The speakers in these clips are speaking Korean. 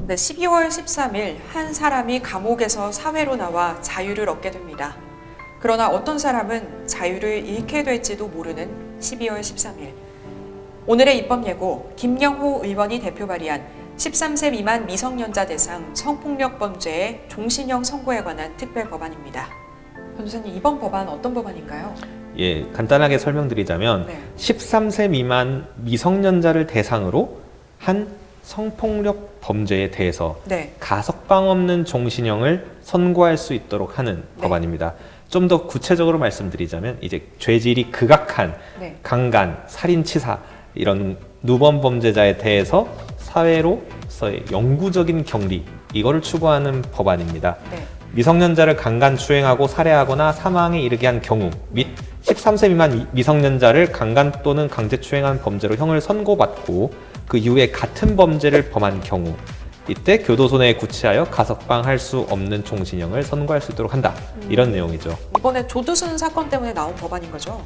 네, 12월 13일 한 사람이 감옥에서 사회로 나와 자유를 얻게 됩니다. 그러나 어떤 사람은 자유를 잃게 될지도 모르는 12월 13일. 오늘의 입법 예고, 김영호 의원이 대표 발의한 13세 미만 미성년자 대상 성폭력 범죄의 종신형 선고에 관한 특별 법안입니다. 변호사님, 이번 법안 어떤 법안인가요? 예, 간단하게 설명드리자면 13세 미만 미성년자를 대상으로 한 성폭력 범죄에 대해서 가석방 없는 종신형을 선고할 수 있도록 하는 법안입니다. 좀 더 구체적으로 말씀드리자면 이제 죄질이 극악한 강간, 살인치사 이런 누범 범죄자에 대해서 사회로서의 영구적인 격리 이거를 추구하는 법안입니다. 미성년자를 강간 추행하고 살해하거나 사망에 이르게 한 경우 및 13세 미만 미성년자를 강간 또는 강제 추행한 범죄로 형을 선고받고 그 이후에 같은 범죄를 범한 경우 이때 교도소 내에 구치하여 가석방할 수 없는 종신형을 선고할 수 있도록 한다. 이런 내용이죠. 이번에 조두순 사건 때문에 나온 법안인 거죠?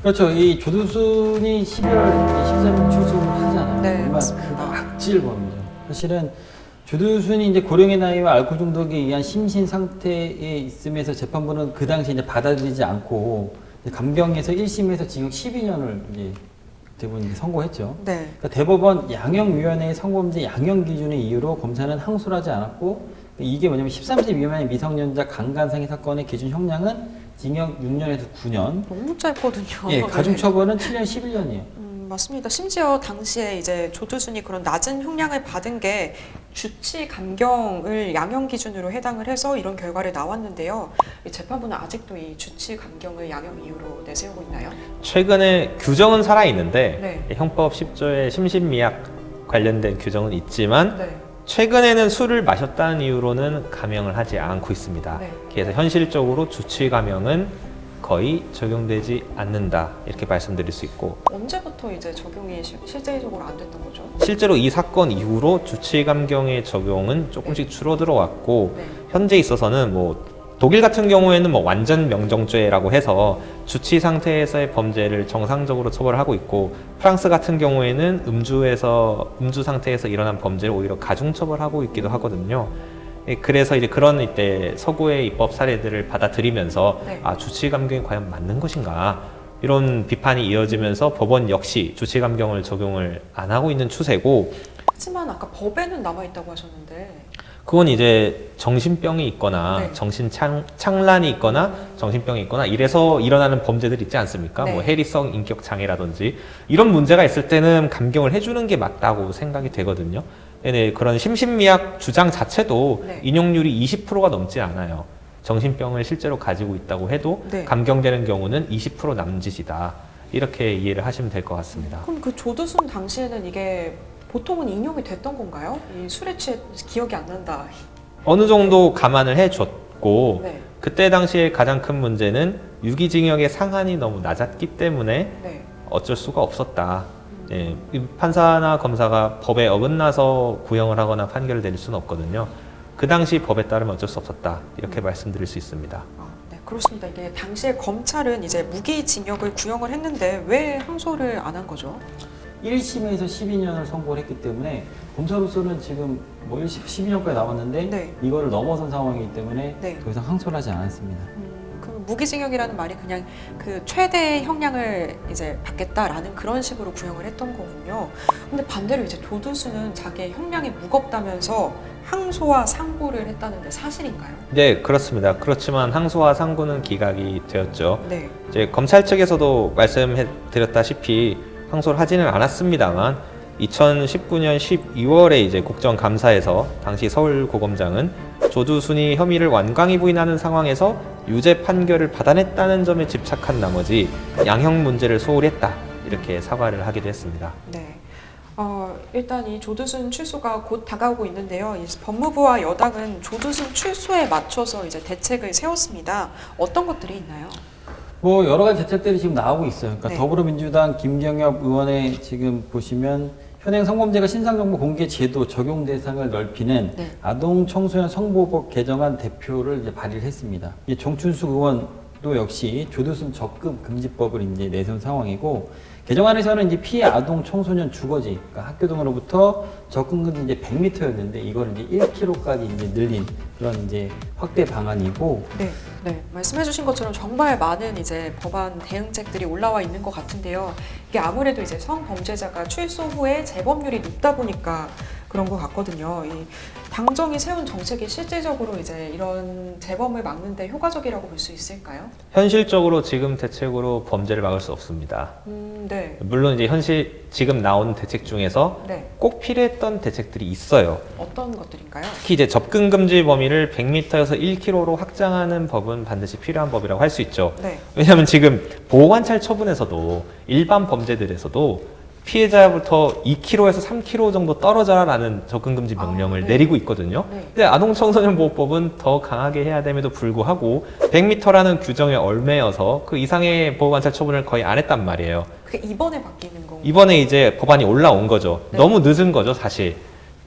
그렇죠. 이 조두순이 12월 13일 출소를 하잖아요. 네, 정말 맞습니다. 그 악질범이죠. 사실은 조두순이 이제 고령의 나이와 알코올 중독에 의한 심신 상태에 있으면서 재판부는 그 당시에 이제 받아들이지 않고 감경에서 1심에서 징역 12년을 이제 대부분 선고했죠. 그러니까 대법원 양형위원회의 성범죄 양형 기준의 이유로 검사는 항소를 하지 않았고 이게 뭐냐면 13세 미만의 미성년자 강간 상해 사건의 기준 형량은 징역 6년에서 9년. 너무 짧거든요. 예, 가중처벌은 7년 11년이에요. 맞습니다. 심지어 당시에 이제 조두순이 그런 낮은 형량을 받은 게 주치 감경을 양형 기준으로 해당을 해서 이런 결과를 나왔는데요. 이 재판부는 아직도 이 주치 감경을 양형 이유로 내세우고 있나요? 최근에 규정은 살아 있는데 형법 10조의 심신미약 관련된 규정은 있지만 최근에는 술을 마셨다는 이유로는 감형을 하지 않고 있습니다. 그래서 현실적으로 주치 감형은 거의 적용되지 않는다 이렇게 말씀드릴 수 있고. 언제부터 이제 적용이 실제적으로 안 됐던 거죠? 실제로 이 사건 이후로 주치 감경의 적용은 조금씩 줄어들어 왔고 현재 있어서는 뭐 독일 같은 경우에는 뭐 완전 명정죄라고 해서 주치 상태에서의 범죄를 정상적으로 처벌하고 있고 프랑스 같은 경우에는 음주 상태에서 일어난 범죄를 오히려 가중 처벌하고 있기도 하거든요. 그래서 이제 그런 이때 서구의 입법 사례들을 받아들이면서 아, 주치 감경이 과연 맞는 것인가 이런 비판이 이어지면서 법원 역시 주치 감경을 적용을 안 하고 있는 추세고. 하지만 아까 법에는 남아 있다고 하셨는데. 그건 이제 정신병이 있거나 정신 착란이 있거나 정신병이 있거나 이래서 일어나는 범죄들 있지 않습니까? 뭐 해리성 인격 장애라든지 이런 문제가 있을 때는 감경을 해주는 게 맞다고 생각이 되거든요. 그런 심신미약 주장 자체도 인용률이 20%가 넘지 않아요. 정신병을 실제로 가지고 있다고 해도 감경되는 경우는 20% 남짓이다. 이렇게 이해를 하시면 될 것 같습니다. 그럼 그 조두순 당시에는 이게 보통은 인용이 됐던 건가요? 이 술에 취해 기억이 안 난다. 어느 정도 감안을 해줬고 그때 당시에 가장 큰 문제는 유기징역의 상한이 너무 낮았기 때문에 어쩔 수가 없었다. 판사나 검사가 법에 어긋나서 구형을 하거나 판결을 내릴 수는 없거든요. 그 당시 법에 따르면 어쩔 수 없었다. 이렇게 말씀드릴 수 있습니다. 네, 그렇습니다. 이게 당시에 검찰은 이제 무기징역을 구형을 했는데 왜 항소를 안 한 거죠? 1심에서 12년을 선고를 했기 때문에 검사로서는 지금 뭐 1심 12년까지 나왔는데 이거를 넘어선 상황이기 때문에 더 이상 항소를 하지 않았습니다. 그 무기징역이라는 말이 그냥 그 최대 형량을 이제 받겠다라는 그런 식으로 구형을 했던 거군요. 근데 반대로 이제 조두순은 자기의 형량이 무겁다면서 항소와 상고를 했다는데 사실인가요? 네, 그렇습니다. 그렇지만 항소와 상고는 기각이 되었죠. 이제 검찰 측에서도 말씀드렸다시피 항소를 하지는 않았습니다만 2019년 12월에 이제 국정감사에서 당시 서울고검장은 조두순이 혐의를 완강히 부인하는 상황에서 유죄 판결을 받아냈다는 점에 집착한 나머지 양형 문제를 소홀히 했다 이렇게 사과를 하기도 했습니다. 일단 이 조두순 출소가 곧 다가오고 있는데요. 이 법무부와 여당은 조두순 출소에 맞춰서 이제 대책을 세웠습니다. 어떤 것들이 있나요? 뭐 여러 가지 대책들이 지금 나오고 있어요. 그러니까 더불어민주당 김경엽 의원의 지금 보시면 현행 성범죄가 신상정보 공개 제도 적용 대상을 넓히는 아동 청소년 성보호법 개정안 대표를 이제 발의를 했습니다. 정춘숙 의원 역시 조두순 적금 금지법을 이제 내세운 상황이고, 개정안에서는 이제 피해 아동, 청소년, 주거지, 그러니까 학교 등으로부터 접근 금지 이제 100m였는데 이걸 이제 1km까지 이제 늘린 그런 이제 확대 방안이고. 네, 네. 말씀해주신 것처럼 정말 많은 이제 법안 대응책들이 올라와 있는 것 같은데요. 이게 아무래도 이제 성범죄자가 출소 후에 재범률이 높다 보니까 그런 것 같거든요. 이 당정이 세운 정책이 실질적으로 이제 이런 재범을 막는데 효과적이라고 볼 수 있을까요? 현실적으로 지금 대책으로 범죄를 막을 수 없습니다. 네. 물론 이제 지금 나온 대책 중에서 네. 꼭 필요했던 대책들이 있어요. 어떤 것들인가요? 특히 이제 접근 금지 범위를 100m에서 1km로 확장하는 법은 반드시 필요한 법이라고 할 수 있죠. 네. 왜냐하면 지금 보호관찰 처분에서도 일반 범죄들에서도 피해자부터 2km에서 3km 정도 떨어져라라는 접근금지 명령을 네. 내리고 있거든요. 네. 근데 아동청소년보호법은 더 강하게 해야 됨에도 불구하고 100m라는 규정에 얽매여서 그 이상의 보호관찰 처분을 거의 안 했단 말이에요. 그게 이번에 바뀌는 건가요? 이번에 이제 법안이 올라온 거죠. 네. 너무 늦은 거죠, 사실.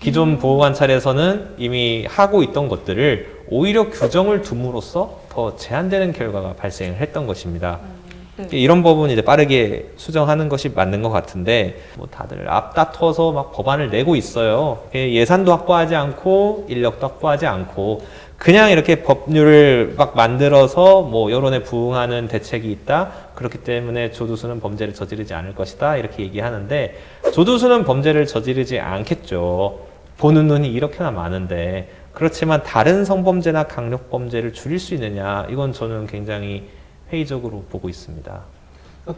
기존 보호관찰에서는 이미 하고 있던 것들을 오히려 규정을 둠으로써 더 제한되는 결과가 발생을 했던 것입니다. 네. 이런 법은 이제 빠르게 수정하는 것이 맞는 것 같은데, 뭐 다들 앞다퉈서 막 법안을 내고 있어요. 예산도 확보하지 않고 인력도 확보하지 않고 그냥 이렇게 법률을 막 만들어서 뭐 여론에 부응하는 대책이 있다. 그렇기 때문에 조두순은 범죄를 저지르지 않을 것이다. 이렇게 얘기하는데, 조두순은 범죄를 저지르지 않겠죠. 보는 눈이 이렇게나 많은데. 그렇지만 다른 성범죄나 강력범죄를 줄일 수 있느냐, 이건 저는 굉장히 회의적으로 보고 있습니다.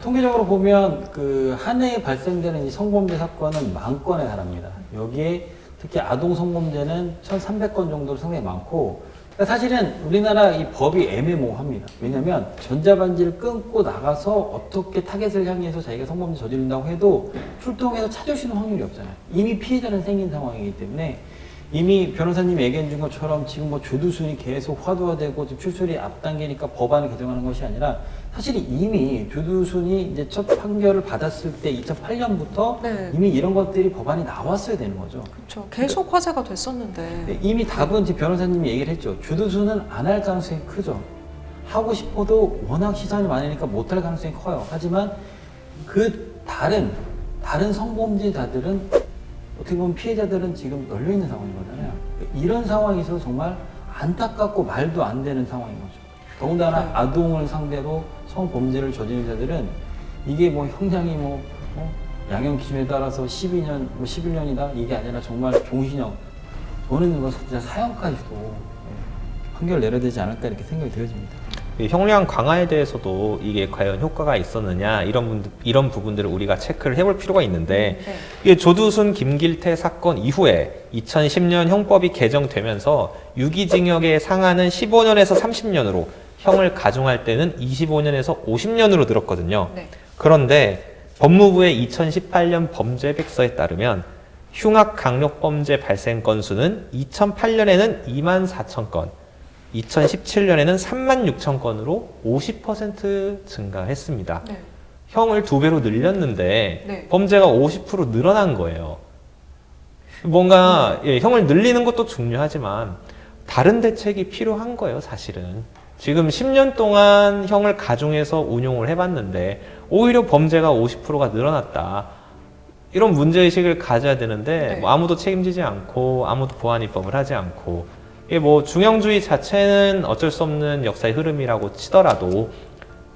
통계적으로 보면 그 한 해에 발생되는 이 성범죄 사건은 10,000건에 달합니다. 여기에 특히 아동 성범죄는 1,300건 정도로 상당히 많고, 사실은 우리나라 이 법이 애매모호합니다. 왜냐하면 전자반지를 끊고 나가서 어떻게 타겟을 향해서 자기가 성범죄 저지른다고 해도 출동해서 찾을 수 있는 확률이 없잖아요. 이미 피해자는 생긴 상황이기 때문에, 이미 변호사님이 얘기해 준 것처럼 지금 뭐 조두순이 계속 화두화되고 지금 출소리 앞당기니까 법안을 개정하는 것이 아니라, 사실 이미 조두순이 이제 첫 판결을 받았을 때 2008년부터 네. 이미 이런 것들이 법안이 나왔어야 되는 거죠. 그렇죠. 계속 화제가 됐었는데. 이미 답은 지금 변호사님이 얘기를 했죠. 조두순은 안 할 가능성이 크죠. 하고 싶어도 워낙 시선이 많으니까 못할 가능성이 커요. 하지만 그 다른 성범죄자들은 어떻게 보면 피해자들은 지금 널려있는 상황인 거잖아요. 이런 상황에서 정말 안타깝고 말도 안 되는 상황인 거죠. 더군다나 네. 아동을 상대로 성범죄를 저지른 자들은 이게 뭐 형량이 양형 기준에 따라서 12년, 11년이다 이게 아니라 정말 종신형, 저는 뭐 진짜 사형까지도 판결 내려야 되지 않을까 이렇게 생각이 되어집니다. 형량 강화에 대해서도 이게 과연 효과가 있었느냐, 이런 부분들을 우리가 체크를 해볼 필요가 있는데, 네. 이게 조두순 김길태 사건 이후에 2010년 형법이 개정되면서 유기징역의 상한은 15년에서 30년으로, 형을 가중할 때는 25년에서 50년으로 늘었거든요. 네. 그런데 법무부의 2018년 범죄백서에 따르면 흉악 강력범죄 발생 건수는 2008년에는 24,000건, 2017년에는 36,000건으로 50% 증가했습니다. 네. 형을 2배로 늘렸는데 네. 범죄가 50% 늘어난 거예요. 뭔가 형을 늘리는 것도 중요하지만 다른 대책이 필요한 거예요, 사실은. 지금 10년 동안 형을 가중해서 운용을 해봤는데 오히려 범죄가 50%가 늘어났다. 이런 문제의식을 가져야 되는데 네. 뭐 아무도 책임지지 않고 아무도 보안 입법을 하지 않고, 이게 뭐 중형주의 자체는 어쩔 수 없는 역사의 흐름이라고 치더라도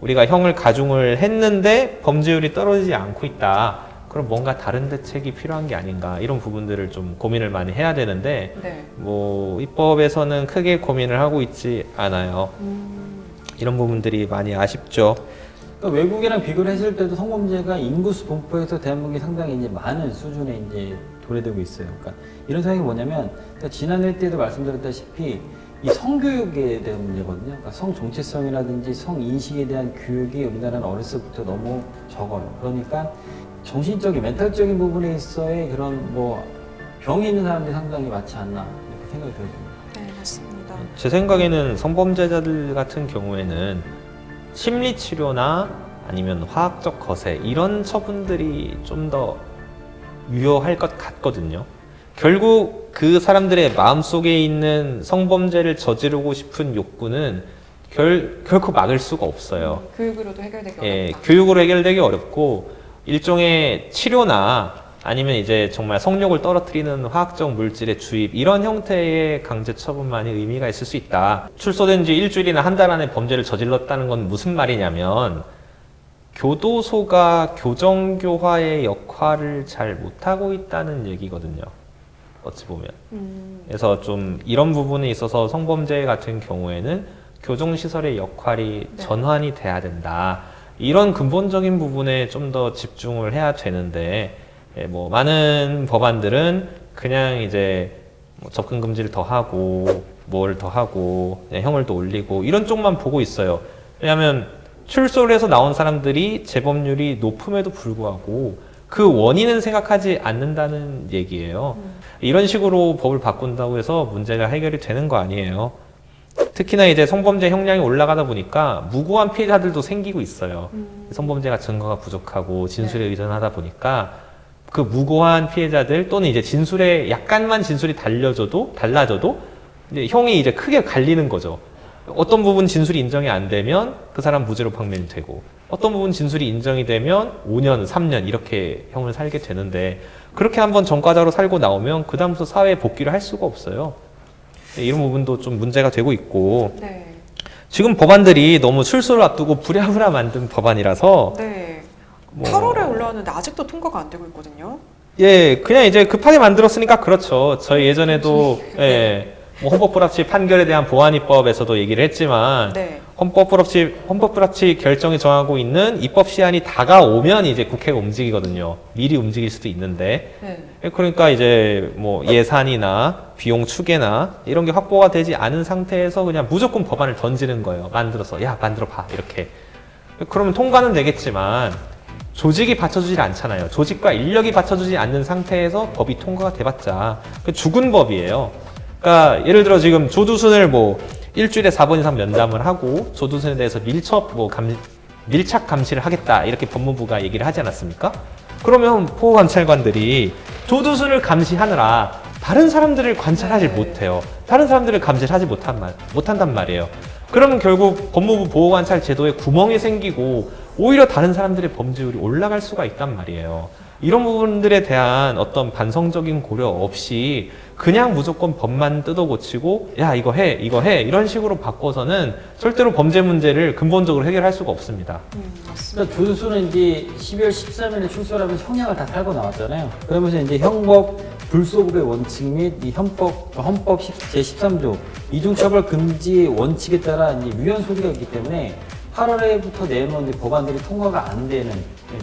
우리가 형을 가중을 했는데 범죄율이 떨어지지 않고 있다. 그럼 뭔가 다른 대책이 필요한 게 아닌가, 이런 부분들을 좀 고민을 많이 해야 되는데 네. 뭐 입법에서는 크게 고민을 하고 있지 않아요. 이런 부분들이 많이 아쉽죠. 그러니까 외국이랑 비교를 했을 때도 성범죄가 인구수 분포에서 대한민국이 상당히 이제 많은 수준에 이제 도래되고 있어요. 그러니까 이런 상황이 뭐냐면, 그러니까 지난해 때도 말씀드렸다시피 이 성교육에 대한 문제거든요. 그러니까 성 정체성이라든지 성 인식에 대한 교육이 우리나라는 어렸을 때부터 너무 적어요. 그러니까 정신적인, 멘탈적인 부분에 있어의 그런 뭐 병이 있는 사람들이 상당히 많지 않나 이렇게 생각이 들어집니다. 네, 맞습니다. 제 생각에는 성범죄자들 같은 경우에는 심리치료나 아니면 화학적 거세, 이런 처분들이 좀 더 유효할 것 같거든요. 결국 그 사람들의 마음속에 있는 성범죄를 저지르고 싶은 욕구는 결코 막을 수가 없어요. 교육으로도 해결되기 예, 어렵다. 교육으로 해결되기 어렵고 일종의 치료나 아니면 이제 정말 성욕을 떨어뜨리는 화학적 물질의 주입 이런 형태의 강제 처분만이 의미가 있을 수 있다. 출소된 지 일주일이나 한 달 안에 범죄를 저질렀다는 건 무슨 말이냐면 교도소가 교정교화의 역할을 잘 못하고 있다는 얘기거든요. 어찌 보면. 그래서 좀 이런 부분에 있어서 성범죄 같은 경우에는 교정시설의 역할이 네. 전환이 돼야 된다. 이런 근본적인 부분에 좀 더 집중을 해야 되는데, 뭐, 많은 법안들은 그냥 이제 뭐 접근 금지를 더 하고, 뭘 더 하고, 그냥 형을 더 올리고, 이런 쪽만 보고 있어요. 왜냐하면 출소를 해서 나온 사람들이 재범률이 높음에도 불구하고 그 원인은 생각하지 않는다는 얘기예요. 이런 식으로 법을 바꾼다고 해서 문제가 해결이 되는 거 아니에요. 특히나 이제 성범죄 형량이 올라가다 보니까 무고한 피해자들도 생기고 있어요. 성범죄가 증거가 부족하고 진술에 네. 의존하다 보니까 그 무고한 피해자들 또는 이제 진술에 약간만 진술이 달라져도 이제 형이 이제 크게 갈리는 거죠. 어떤 부분 진술이 인정이 안 되면 그 사람 무죄로 판명이 되고 어떤 부분 진술이 인정이 되면 5년, 3년 이렇게 형을 살게 되는데 그렇게 한번 전과자로 살고 나오면 그 다음부터 사회에 복귀를 할 수가 없어요. 이런 부분도 좀 문제가 되고 있고 네. 지금 법안들이 너무 출소를 앞두고 부랴부랴 만든 법안이라서 네. 뭐 8월에 올라왔는데 아직도 통과가 안 되고 있거든요. 예, 그냥 이제 급하게 만들었으니까 그렇죠. 저희 예전에도 예, 뭐 헌법불합치 판결에 대한 보완입법에서도 얘기를 했지만 네. 헌법불합치 결정이 정하고 있는 입법 시한이 다가오면 이제 국회가 움직이거든요. 미리 움직일 수도 있는데 네. 그러니까 이제 뭐 예산이나 비용 추계나 이런 게 확보가 되지 않은 상태에서 그냥 무조건 법안을 던지는 거예요. 만들어서 야 만들어 봐 이렇게. 그러면 통과는 되겠지만 조직이 받쳐주질 않잖아요. 조직과 인력이 받쳐주지 않는 상태에서 법이 통과가 돼봤자 죽은 법이에요. 그러니까 예를 들어 지금 조두순을 뭐 일주일에 4번 이상 면담을 하고 조두순에 대해서 밀착 감시를 하겠다 이렇게 법무부가 얘기를 하지 않았습니까? 그러면 보호관찰관들이 조두순을 감시하느라 다른 사람들을 관찰하지 네. 못해요. 다른 사람들을 감시하지 못한단 말이에요. 그러면 결국 법무부 보호관찰 제도에 구멍이 생기고 오히려 다른 사람들의 범죄율이 올라갈 수가 있단 말이에요. 이런 부분들에 대한 어떤 반성적인 고려 없이 그냥 무조건 법만 뜯어 고치고 야 이거 해 이런 식으로 바꿔서는 절대로 범죄 문제를 근본적으로 해결할 수가 없습니다. 맞습니다. 그러니까 조두순은 이제 12월 13일에 출소를 하면서 형량을 다 살고 나왔잖아요. 그러면서 이제 형법 불소급의 원칙 및 이 헌법 제13조 이중처벌 금지 원칙에 따라 이제 유연 소지가 있기 때문에 8월에부터 내놓은 법안들이 통과가 안 되는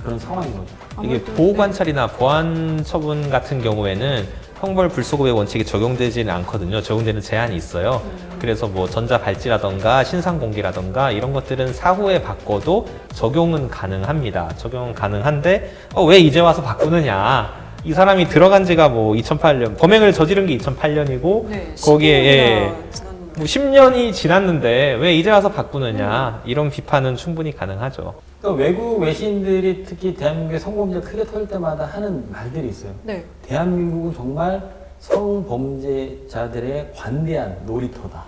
그런 상황인 거죠. 이게 아무래도, 보호관찰이나 보안 처분 같은 경우에는 형벌 불소급의 원칙이 적용되지는 않거든요. 적용되는 제한이 있어요. 그래서 뭐 전자발찌라던가 신상공개라던가 이런 것들은 사후에 바꿔도 적용은 가능합니다. 적용은 가능한데 왜 이제 와서 바꾸느냐. 이 사람이 들어간 지가 뭐 2008년, 범행을 저지른 게 2008년이고 네, 거기에 10년이나 지났는데. 뭐 10년이 지났는데 왜 이제 와서 바꾸느냐. 이런 비판은 충분히 가능하죠. 그러니까 외국 외신들이 특히 대한민국의 성범죄가 크게 터질 때마다 하는 말들이 있어요. 네. 대한민국은 정말 성범죄자들의 관대한 놀이터다.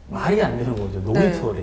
말이 안 되는 거죠. 놀이터래.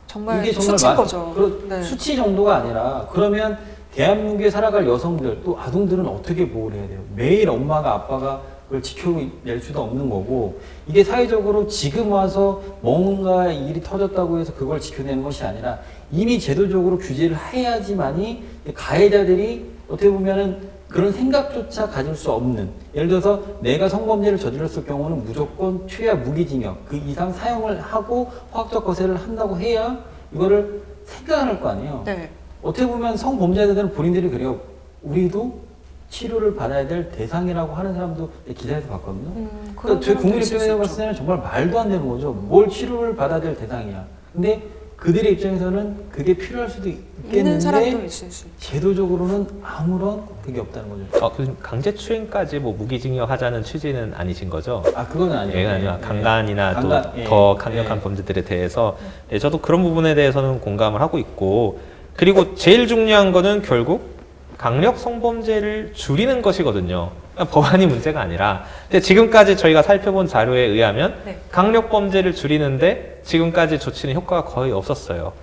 정말 이게 정말 수치인 거죠. 네. 네. 수치 정도가 아니라 그러면 대한민국에 살아갈 여성들 또 아동들은 어떻게 보호를 해야 돼요? 매일 엄마가 아빠가 그걸 지켜낼 수도 없는 거고 이게 사회적으로 지금 와서 뭔가 일이 터졌다고 해서 그걸 지켜내는 것이 아니라 이미 제도적으로 규제를 해야지만이 가해자들이 어떻게 보면은 그런 생각조차 가질 수 없는 예를 들어서 내가 성범죄를 저질렀을 경우는 무조건 최하 무기징역 그 이상 사용을 하고 화학적 거세를 한다고 해야 이거를 생각을 할 거 아니에요. 네. 어떻게 보면 성범죄자들은 본인들이 그래요. 우리도 치료를 받아야 될 대상이라고 하는 사람도 기사에서 봤거든요. 그러니까 저희 국민 입장에서 봤을 때는 정말 말도 안 되는 거죠. 뭘 치료를 받아야 될 대상이야. 근데 그들의 입장에서는 그게 필요할 수도 있는 사람도 있겠는데 있을 수. 제도적으로는 아무런 그게 없다는 거죠. 그 강제추행까지 뭐 무기징역 하자는 취지는 아니신 거죠? 아 그건 아니에요. 예, 아니요. 강간이나 강간, 또 더 강력한 예. 범죄들에 대해서 저도 그런 부분에 대해서는 공감을 하고 있고 그리고 제일 중요한 거는 결국 강력 성범죄를 줄이는 것이거든요. 법안이 문제가 아니라 근데 지금까지 저희가 살펴본 자료에 의하면 네. 강력 범죄를 줄이는데 지금까지 조치는 효과가 거의 없었어요.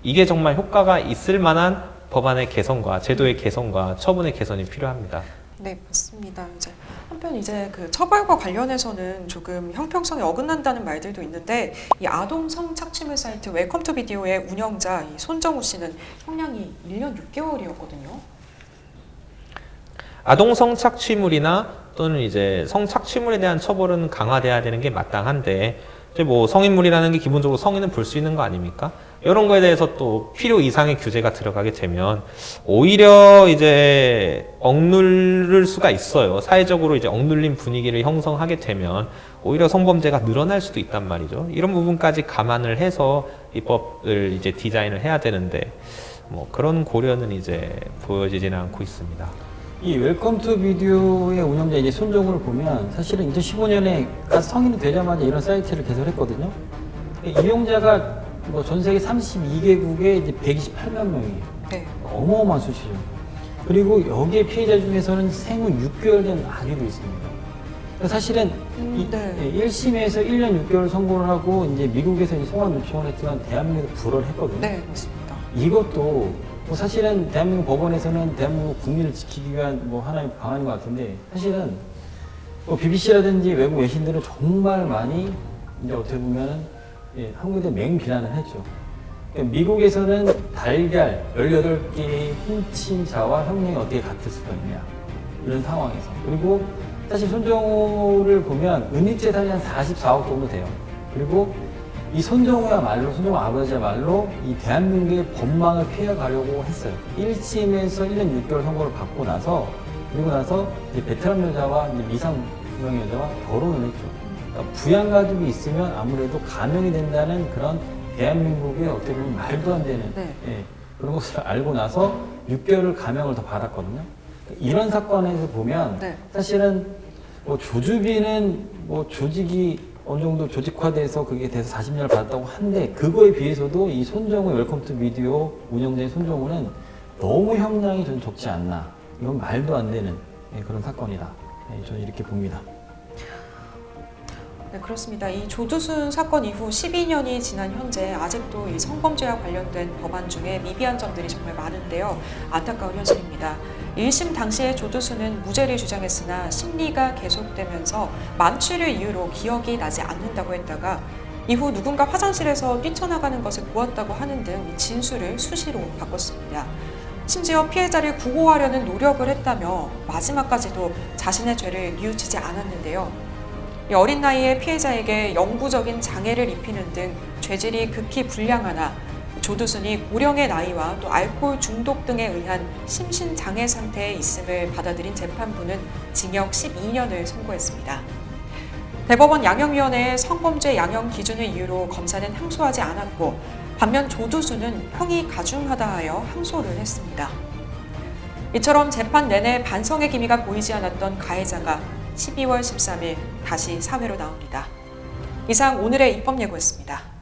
이게 정말 효과가 있을 만한 법안의 개선과 제도의 개선과 처분의 개선이 필요합니다. 네, 맞습니다. 이제 한편 이제 그 처벌과 관련해서는 조금 형평성에 어긋난다는 말들도 있는데 이 아동 성착취물 사이트 웰컴 투 비디오의 운영자 이 손정우 씨는 형량이 1년 6개월이었거든요. 아동 성착취물이나 또는 이제 성착취물에 대한 처벌은 강화돼야 되는 게 마땅한데 이제 뭐 성인물이라는 게 기본적으로 성인은 볼 수 있는 거 아닙니까? 이런 거에 대해서 또 필요 이상의 규제가 들어가게 되면 오히려 이제 억누를 수가 있어요. 사회적으로 이제 억눌린 분위기를 형성하게 되면 오히려 성범죄가 늘어날 수도 있단 말이죠. 이런 부분까지 감안을 해서 입법을 이제 디자인을 해야 되는데 뭐 그런 고려는 이제 보여지지는 않고 있습니다. 이 웰컴 투 비디오의 운영자 이제 손정우를 보면 사실은 2015년에 성인이 되자마자 이런 사이트를 개설했거든요. 이용자가 뭐 전 세계 32개국에 이제 128만 명이에요. 네. 어마어마한 수치죠. 그리고 여기에 피해자 중에서는 생후 6개월 된 아기도 있습니다. 사실은 네. 1심에서 1년 6개월 선고를 하고 이제 미국에서 송환 요청을 했지만 대한민국에서 불허를 했거든요. 네, 맞습니다. 이것도 뭐 사실은 대한민국 법원에서는 대한민국 국민을 지키기 위한 뭐 하나의 방안인 것 같은데 사실은 뭐 BBC라든지 외국 외신들은 정말 많이 이제 어떻게 보면은 한국에 대해 맹비난을 했죠. 그러니까 미국에서는 달걀 18개의 흰침자와 형량이 어떻게 같을 수가 있냐 이런 상황에서 그리고 사실 손정우를 보면 은닉재산이 한 44억 정도 돼요. 그리고 이 손정우야말로 손정우 아버지야말로 이 대한민국의 법망을 피해가려고 했어요. 1심에서 1년 6개월 선고를 받고 나서 그리고 나서 이제 베트남 여자와 이제 미상부양 여자와 결혼을 했죠. 그러니까 부양가족이 있으면 아무래도 감형이 된다는 그런 대한민국의 어떻게 보면 말도 안 되는 그런 것을 알고 나서 6개월을 감형을 더 받았거든요. 이런 사건에서 보면 사실은 뭐 조주빈은 뭐 조직이 어느 정도 조직화돼서 그게 돼서 40년을 받았다고 한데 그거에 비해서도 이 손정우 웰컴 투 비디오 운영자인 손정우는 너무 형량이 좀 적지 않나. 이건 말도 안 되는 그런 사건이다. 저는 이렇게 봅니다. 네, 그렇습니다. 이 조두순 사건 이후 12년이 지난 현재 아직도 이 성범죄와 관련된 법안 중에 미비한 점들이 정말 많은데요. 안타까운 현실입니다. 1심 당시에 조두순은 무죄를 주장했으나 심리가 계속되면서 만취를 이유로 기억이 나지 않는다고 했다가 이후 누군가 화장실에서 뛰쳐나가는 것을 보았다고 하는 등 진술을 수시로 바꿨습니다. 심지어 피해자를 구호하려는 노력을 했다며 마지막까지도 자신의 죄를 뉘우치지 않았는데요. 어린 나이에 피해자에게 영구적인 장애를 입히는 등 죄질이 극히 불량하나 조두순이 고령의 나이와 또 알코올 중독 등에 의한 심신장애 상태에 있음을 받아들인 재판부는 징역 12년을 선고했습니다. 대법원 양형위원회의 성범죄 양형 기준을 이유로 검사는 항소하지 않았고 반면 조두순은 형이 가중하다 하여 항소를 했습니다. 이처럼 재판 내내 반성의 기미가 보이지 않았던 가해자가 12월 13일 다시 사회로 나옵니다. 이상 오늘의 입법 예고였습니다.